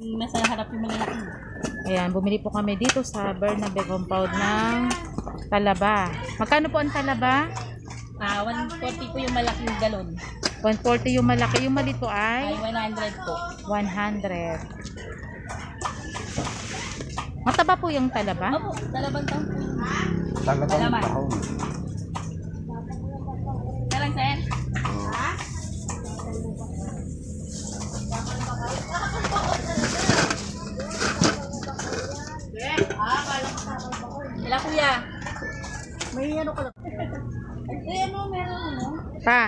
Nasa harap yung malaki. Ayan, bumili po kami dito sa Bernabe compound ng talaba. Magkano po ang talaba? 140 po yung malaking galon. 140 yung malaki. Yung malito Ay, ay 100 po. 100. Mataba po yung talaba? Opo, dalawang taon po yun. Talagang Malaman. tahong. Karang sir? Wala kuya. May ano ka lang. Ay, ano, meron ano? Pa.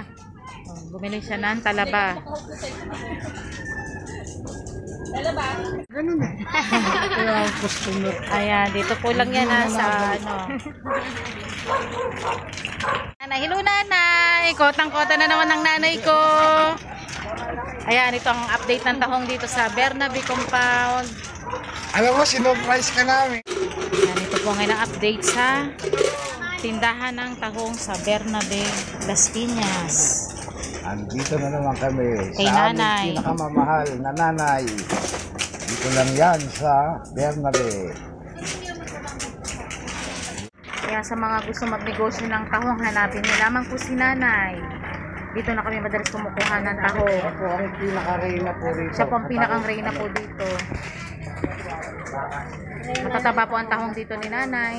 Oh, bumili siya ng talaba. Dala ba? Ganun eh. Kaya ang customer. Ayan, dito po lang yan sa ano. Nanay, hello nanay. Kotang-kota na naman ng nanay ko. Ayan, ito ang update ng tahong dito sa Bernabe compound. Alam mo, sinurprise ka namin. Ayan, ito po ngayon ang update sa tindahan ng tahong sa Bernabe, Las Piñas. Andito na naman kami Kay sa nanay. aming pinakamamahal na nanay. Dito lang yan sa Bernabe. Kaya sa mga gusto magnegosyo ng tahong, hanapin niyo lamang po si nanay. Dito na kami madalas kumukuha ng tahong. Siya po ang pinaka-reyna po rito. Siya po ang pinakang reyna po dito. Matataba po ang tahong dito ni nanay.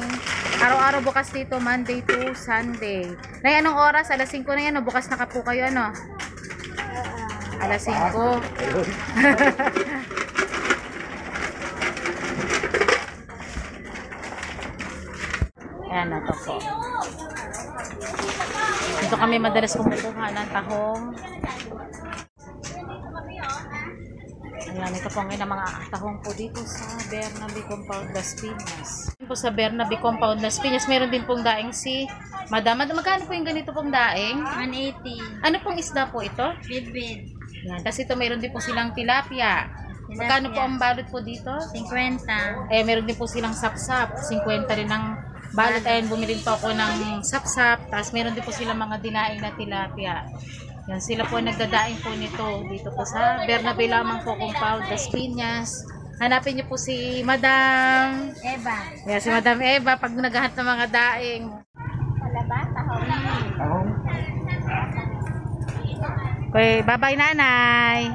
Araw-araw bukas dito, Monday to Sunday. Nay, anong oras? Alas 5 na yan, o bukas na ka po kayo, ano? Alas 5. Ayun. Ayan na to po. Dito kami madalas kumukuha ng tahong. Ayan, ito po ngayon ang mga tahong po dito sa Bernabe compound, Las Piñas. Po sa Bernabe compound, Las Piñas, meron din pong daing si Madam. Madam, magkano po yung ganito pong daing? 180. Ano pong isda po ito? Bidbid. Yan, kasi ito meron din po silang tilapia. Magkano po ang balot po dito? 50. Eh, meron din po silang sapsap. 50 rin ang balot. Ayun, bumili po ako ng sapsap. Tapos meron din po silang mga dinaing na tilapia. Yan, sila po nagdadaing po nito. Dito po sa Bernabe lamang po compound, Las Piñas. Hanapin niyo po si Madam Eva. Yan, si Madam Eva pag naghahanap ng mga daing. Wala ba? Tahong. Tahong. Okay, bye-bye nanay.